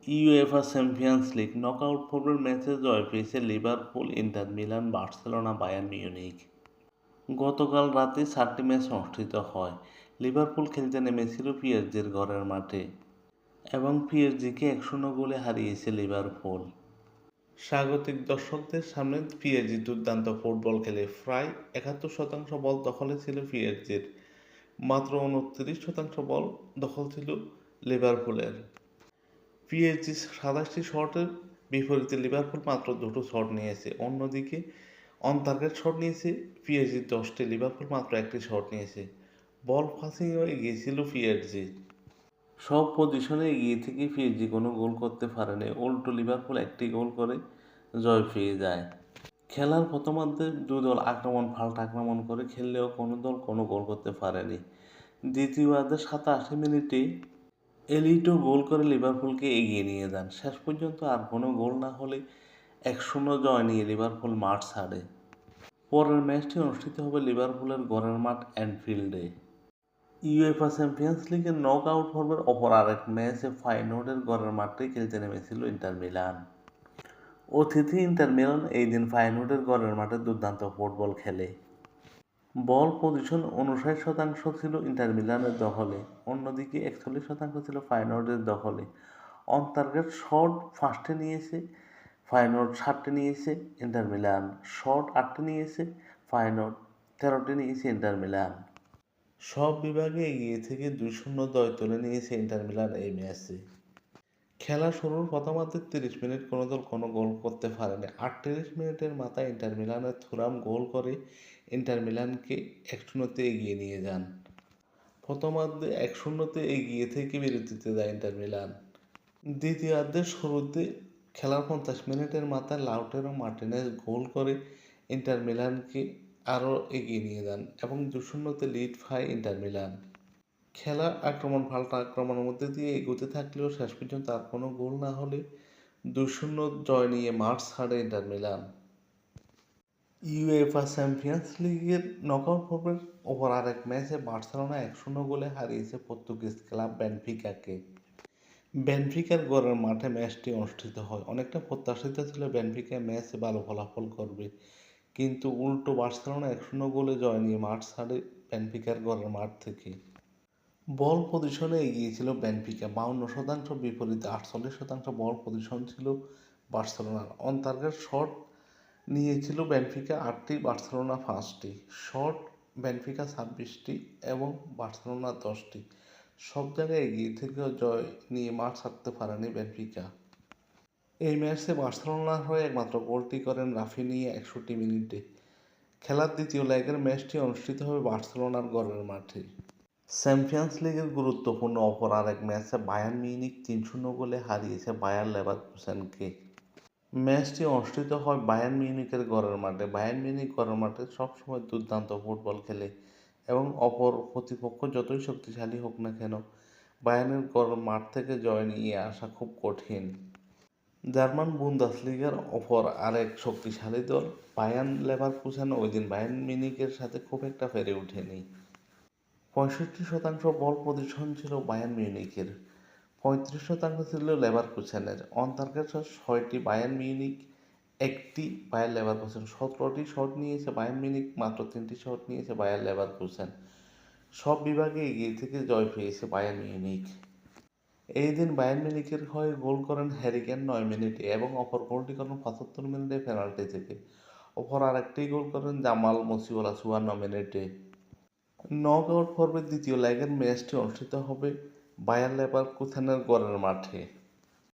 UEFA champions league knockout পর্বের ম্যাচে জয় পেয়েছে Liverpool, inter Milan, Barcelona, Bayern Munich. গতকাল রাতে 4টি ম্যাচ অনুষ্ঠিত হয়। লিভারপুল খেলতে নেমেছিল পিএসজির ঘরের মাঠে এবং পিএসজিকে 1-0 গোলে হারিয়েছে লিভারপুল। স্বাগতিক দর্শকদের সামনে পিএসজি দুর্দান্ত ফুটবল খেলে প্রায় 71% বল দখলে ছিল পিএসজির, মাত্র 29% বল দখল ছিল লিভারপুলের। পিএসজি 27টি শটের বিপরীতে লিভারপুল মাত্র 2টো শট নিয়েছে। অন্যদিকে অন টার্গেট শট নিয়েছে পিএসজি 10টি, লিভারপুল মাত্র 1টি শট নিয়েছে। বল পাসিংয়েও এগিয়ে ছিল পিএসজি। সব পজিশনে এগিয়ে থেকে পিএসজি কোনো গোল করতে পারেনি, উল্টো লিভারপুল একটি গোল করে জয় পেয়ে যায়। খেলার প্রথমার্ধে দুই দল পাল্টা আক্রমণ করে খেললেও কোনো দল কোনো গোল করতে পারেনি। দ্বিতীয়ার্ধে 87 মিনিটে এলিটো গোল করে লিভারপুলকে এগিয়ে নিয়ে যান। শেষ পর্যন্ত আর কোনো গোল না হলে 1-0 জয় নিয়ে লিভারপুল মাঠ ছাড়ে। পরের ম্যাচটি অনুষ্ঠিত হবে লিভারপুলের ঘরের মাঠ অ্যানফিল্ডে। ইউএফা চ্যাম্পিয়নস লিগের নকআউট পর্বের অপর আরেক ম্যাচে ফাইনোর্ডের ঘরের মাঠে খেলতে নেমেছিল ইন্টার মিলান। অতিথি ইন্টার মিলান এই দিন ফাইনোর্ডের ঘরের মাঠে দুর্দান্ত ফুটবল খেলে। বল পজিশন 59% ছিল ইন্টার মিলানের দখলে, অন্যদিকে 41% ছিল ফাইনোর্ডের দখলে। অন টার্গেট শট 5টি নিয়েছে ফাইনোর্ড, 7টি নিয়েছে ইন্টার মিলান। শট 8টি নিয়েছে ফাইনোর্ড, 13টি নিয়েছে ইন্টার মিলান। সব বিভাগে এগিয়ে থেকে 2-0 জয় তুলে নিয়েছে ইন্টার মিলান এই ম্যাচে। খেলা শুরুর প্রথমার্ধে 30 মিনিট কোনো দল কোনো গোল করতে পারেনি। 38 মিনিটের মাথায় ইন্টার মিলানের থুরাম গোল করে ইন্টার মিলানকে 1-0 এগিয়ে নিয়ে যান। প্রথমার্ধে 1-0 এগিয়ে থেকে বিরতিতে যায় ইন্টার মিলান। দ্বিতীয়ার্ধের শুরুতে খেলার 50 মিনিটের মাথায় লাউটারো মার্টিনেজ গোল করে ইন্টার মিলানকে আরও এগিয়ে নিয়ে যান এবং 2-0 লিড পায় ইন্টার মিলান। খেলা পাল্টা আক্রমণের মধ্যে দিয়ে এগোতে থাকলেও শেষ পর্যন্ত আর কোনো গোল না হলে 2-0 জয় নিয়ে মাঠ ছাড়ে ইন্টার মিলান। ইউএফা চ্যাম্পিয়নস লিগের নকআউট পর্বের অপর আরেক ম্যাচে বার্সেলোনা 1-0 গোলে হারিয়েছে পর্তুগিজ ক্লাব বেনফিকাকে। বেনফিকার ঘরের মাঠে ম্যাচটি অনুষ্ঠিত হয়। অনেকটা প্রত্যাশিত ছিল বেনফিকা ম্যাচে ভালো ফলাফল করবে, কিন্তু উল্টো বার্সেলোনা 1-0 গোলে জয় নিয়ে মাঠ ছাড়ে বেনফিকার ঘরের মাঠ থেকে। বল পজিশনে এগিয়ে ছিল বেনফিকা 52%, বিপরীতে 48% বল পজিশন ছিল বার্সেলোনার। অন টার্গেট শট নিয়েছিল বেনফিকা 8টি, বার্সেলোনা 5টি। শট বেনফিকা 26টি এবং বার্সেলোনা 10টি। সব জায়গায় এগিয়ে থেকেও জয় নিয়ে মাঠ ছাড়তে পারেনি বেনফিকা। এই ম্যাচে বার্সেলোনার হয়ে একমাত্র গোলটি করেন রাফিনিয়া 61 মিনিটে। খেলার দ্বিতীয় লেগের ম্যাচটি অনুষ্ঠিত হবে বার্সেলোনার ঘরের মাঠে। চ্যাম্পিয়নস লিগের গুরুত্বপূর্ণ অপর আরেক ম্যাচে বায়ার্ন মিউনিখ 3-0 গোলে হারিয়েছে বায়ার লেভারকুসেনকে। ম্যাচটি অনুষ্ঠিত হয় বায়ার্ন মিউনিখের ঘরের মাঠে। বায়ার্ন মিউনিখ ঘরের মাঠে সবসময় দুর্দান্ত ফুটবল খেলে এবং অপর প্রতিপক্ষ যতই শক্তিশালী হোক না কেন, বায়ার্নের ঘরের মাঠ থেকে জয় নিয়ে আসা খুব কঠিন। জার্মান বুন্দেসলিগার অপর আরেক শক্তিশালী দল বায়ার্ন লেভারকুসেন ওই দিন বায়ার্ন মিউনিখের সাথে খুব একটা পেরে ওঠেনি। 65% বল পজিশন ছিল বায়ার্ন মিউনিখের, 35% ছিল লেভারকুসেনের। অন টার্গেট শট 6টি বায়ার্ন মিউনিখ, 1টি বায়ার লেভারকুসেন। 17টি শট নিয়েছে বায়ার্ন মিউনিখ, মাত্র 3টি শট নিয়েছে বায়ার লেভারকুসেন। সব বিভাগে এগিয়ে থেকে জয় পেয়েছে বায়ার্ন মিউনিখ। এই দিন বায়ার্ন মিউনিখের হয়ে গোল করেন হ্যারি কেন 9 মিনিটে এবং অপর গোলটি করেন 75 মিনিটে পেনাল্টি থেকে। অপর আরেকটি গোল করেন জামাল মুসিওলা 54 মিনিটে। নকআউট পর্বের দ্বিতীয় লেগের ম্যাচটি অনুষ্ঠিত হবে বায়ার লেভারকুসেনের ঘরের মাঠে।